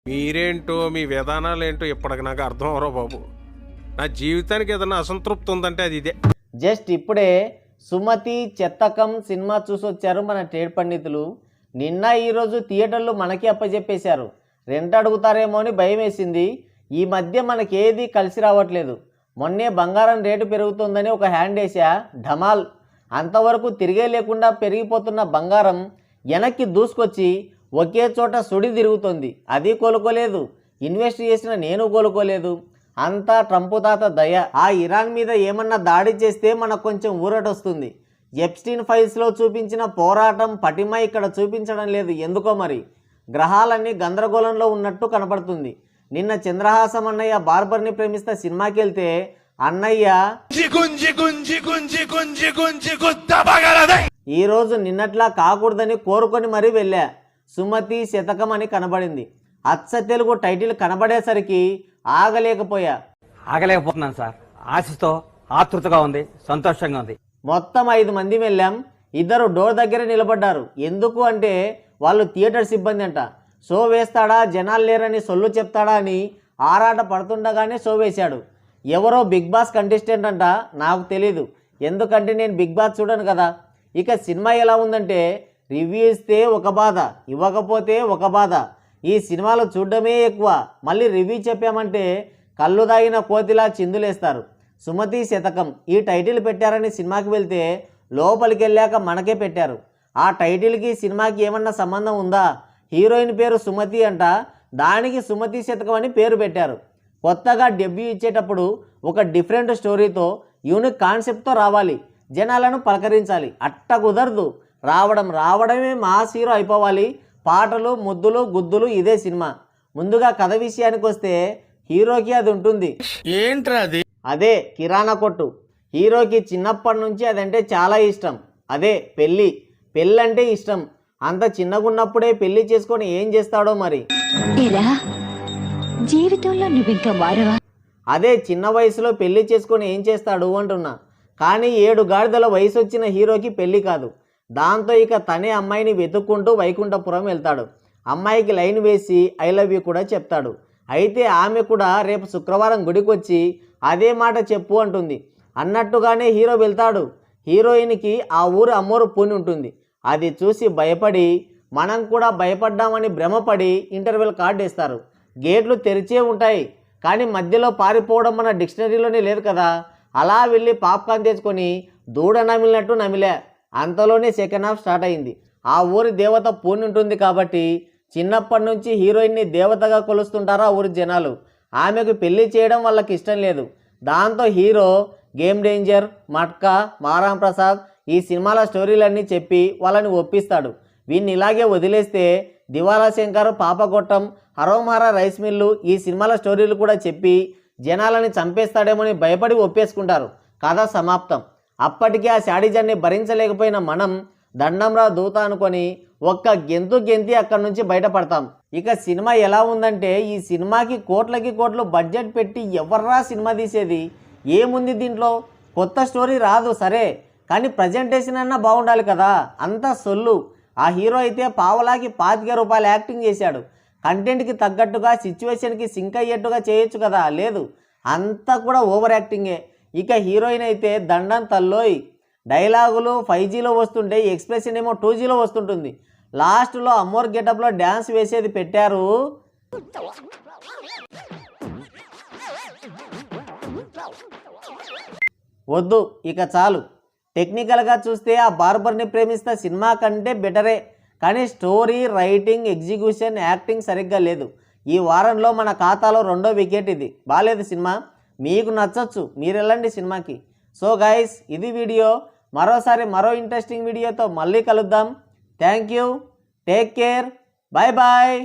మీరేంటో మీ విధానాలేంటో ఇప్పటికి నాకు అర్థం అవరో బాబు. నా జీవితానికి ఏదైనా అసంతృప్తి ఉందంటే అది ఇదే. జస్ట్ ఇప్పుడే సుమతి చెత్తకం సినిమా చూసొచ్చారు మన ట్రేడ్ పండితులు. నిన్న ఈరోజు థియేటర్లు మనకి అప్పచెప్పేశారు. రెంట్ అడుగుతారేమో అని భయం వేసింది. ఈ మధ్య మనకేది కలిసి రావట్లేదు. మొన్నే బంగారం రేటు పెరుగుతుందని ఒక హ్యాండ్ వేసా, ఢమాల్. అంతవరకు తిరిగే లేకుండా పెరిగిపోతున్న బంగారం వెనక్కి దూసుకొచ్చి ఒకే చోట సుడి తిరుగుతుంది. అది కోలుకోలేదు, ఇన్వెస్ట్ చేసిన నేను కోలుకోలేదు. అంతా ట్రంప్ తాత దయ. ఆ ఇరాన్ మీద ఏమన్నా దాడి చేస్తే మనకు కొంచెం ఊరటొస్తుంది. ఎప్స్టీన్ ఫైల్స్లో చూపించిన పోరాటం పటిమ ఇక్కడ చూపించడం లేదు ఎందుకో మరి. గ్రహాలన్నీ గందరగోళంలో ఉన్నట్టు కనపడుతుంది. నిన్న చంద్రహాసం అన్నయ్య బార్బర్ని ప్రేమిస్తా సినిమాకి వెళ్తే అన్నయ్య ఈరోజు నిన్నట్లా కాకూడదని కోరుకొని మరీ వెళ్ళా. సుమతి శతకం అని కనబడింది. అచ్చ తెలుగు టైటిల్ కనబడేసరికి ఆగలేకపోతున్నాను సార్. ఆశతో ఆతృతగా ఉంది, సంతోషంగా ఉంది. మొత్తం 5 మంది వెళ్ళాం. 2 డోర్ దగ్గర నిలబడ్డారు. ఎందుకు అంటే వాళ్ళు థియేటర్ సిబ్బంది అంట. షో వేస్తాడా, జనాలు లేరని సొల్లు చెప్తాడా అని ఆరాట పడుతుండగానే షో వేశాడు. ఎవరో బిగ్ బాస్ కంటెస్టెంట్ అంట, నాకు తెలీదు. ఎందుకంటే నేను బిగ్ బాస్ చూడను కదా. ఇక సినిమా ఎలా ఉందంటే రివ్యూ ఇస్తే ఒక బాధ, ఇవ్వకపోతే ఒక బాధ. ఈ సినిమాలో చూడడమే ఎక్కువ. మళ్ళీ రివ్యూ చెప్పామంటే కళ్ళు దాగిన కోతిలా చిందులేస్తారు. సుమతి శతకం ఈ టైటిల్ పెట్టారని సినిమాకి వెళ్తే లోపలికి వెళ్ళాక మనకే పెట్టారు. ఆ టైటిల్కి సినిమాకి ఏమన్నా సంబంధం ఉందా? హీరోయిన్ పేరు సుమతి అంట, దానికి సుమతి శతకం అని పేరు పెట్టారు. కొత్తగా డెబ్యూ ఇచ్చేటప్పుడు ఒక డిఫరెంట్ స్టోరీతో యూనిక్ కాన్సెప్ట్తో రావాలి, జనాలను పలకరించాలి. అట్ట కుదరదు. రావడమే మాస్ హీరో అయిపోవాలి. పాటలు, ముద్దులు, గుద్దులు ఇదే సినిమా. ముందుగా కథ విషయానికి వస్తే హీరోకి అది ఉంటుంది. ఏంట్రా అది? అదే కిరాణా కొట్టు. హీరోకి చిన్నప్పటి నుంచి అదంటే చాలా ఇష్టం. అదే పెళ్ళంటే ఇష్టం. అంత చిన్నగున్నప్పుడే పెళ్లి చేసుకొని ఏం చేస్తాడో మరి. జీవితంలో నువ్వింకా మారవా? అదే చిన్న వయసులో పెళ్లి చేసుకొని ఏం చేస్తాడు అంటున్నా. కానీ 7 గాడిదల వయసు వచ్చిన హీరోకి పెళ్లి కాదు. దాంతో ఇక తనే అమ్మాయిని వెతుక్కుంటూ వైకుంఠపురం వెళ్తాడు. అమ్మాయికి లైన్ వేసి ఐ లవ్ యూ కూడా చెప్తాడు. అయితే ఆమె కూడా రేపు శుక్రవారం గుడికి వచ్చి అదే మాట చెప్పు అంటుంది. అన్నట్టుగానే హీరో వెళ్తాడు. హీరోయిన్కి ఆ ఊరు అమ్మోరు పూని ఉంటుంది. అది చూసి భయపడి మనం కూడా భయపడ్డామని భ్రమపడి ఇంటర్వెల్ కార్డు ఇస్తారు. గేట్లు తెరిచే ఉంటాయి కానీ మధ్యలో పారిపోవడం మన డిక్షనరీలోనే లేదు కదా. అలా వెళ్ళి పాప్కార్న్ తెచ్చుకొని దూడ నమిలినట్టు నమిలే. అంతలోనే సెకండ్ హాఫ్ స్టార్ట్ అయింది. ఆ ఊరి దేవత పూని ఉంటుంది కాబట్టి చిన్నప్పటి నుంచి హీరోయిన్ని దేవతగా కొలుస్తుంటారు ఆ ఊరి జనాలు. ఆమెకు పెళ్లి చేయడం వాళ్ళకి ఇష్టం లేదు. దాంతో హీరో గేమ్ డేంజర్, మట్కా, మారాం ప్రసాద్ ఈ సినిమాల స్టోరీలన్నీ చెప్పి వాళ్ళని ఒప్పిస్తాడు. వీన్ని ఇలాగే వదిలేస్తే దివాలా శంకర్, పాపగొట్టం, హరోమహార రైస్ మిల్లు ఈ సినిమాల స్టోరీలు కూడా చెప్పి జనాలని చంపేస్తాడేమోని భయపడి ఒప్పేసుకుంటారు. కథ సమాప్తం. అప్పటికే ఆ శాడిజాన్ని భరించలేకపోయిన మనం దండంరా దూత అనుకొని ఒక్క గెంతి అక్కడి నుంచి బయటపడతాం. ఇక సినిమా ఎలా ఉందంటే ఈ సినిమాకి కోట్లకి కోట్లు బడ్జెట్ పెట్టి ఎవర్రా సినిమా తీసేది? ఏముంది దీంట్లో? కొత్త స్టోరీ రాదు సరే, కానీ ప్రజెంటేషన్ అన్నా బాగుండాలి కదా. అంతా సొల్లు. ఆ హీరో అయితే పావలాకి 25 రూపాయలు యాక్టింగ్ చేశాడు. కంటెంట్కి తగ్గట్టుగా సిచ్యువేషన్కి సింక్ అయ్యేట్టుగా చేయొచ్చు కదా. లేదు, అంతా కూడా ఓవర్ యాక్టింగే. ఇక హీరోయిన్ అయితే దండం తల్లోయ్. డైలాగులు 5Gలో వస్తుంటే ఎక్స్ప్రెషన్ ఏమో 2Gలో వస్తుంటుంది. లాస్ట్లో అమ్మోర్ గెటప్లో డ్యాన్స్ వేసేది పెట్టారు. వద్దు, ఇక చాలు. టెక్నికల్గా చూస్తే ఆ బార్బర్ని ప్రేమిస్తా సినిమా కంటే బెటరే, కానీ స్టోరీ, రైటింగ్, ఎగ్జిక్యూషన్, యాక్టింగ్ సరిగ్గా లేదు. ఈ వారంలో మన ఖాతాలో 2వ వికెట్ ఇది. బాలేదు సినిమా. మీకు నచ్చచ్చు, మీరు వెళ్ళండి సినిమాకి. సో గైస్, ఇది వీడియో. మరోసారి మరో ఇంట్రెస్టింగ్ వీడియోతో మళ్ళీ కలుద్దాం. Thank you, take care, bye bye.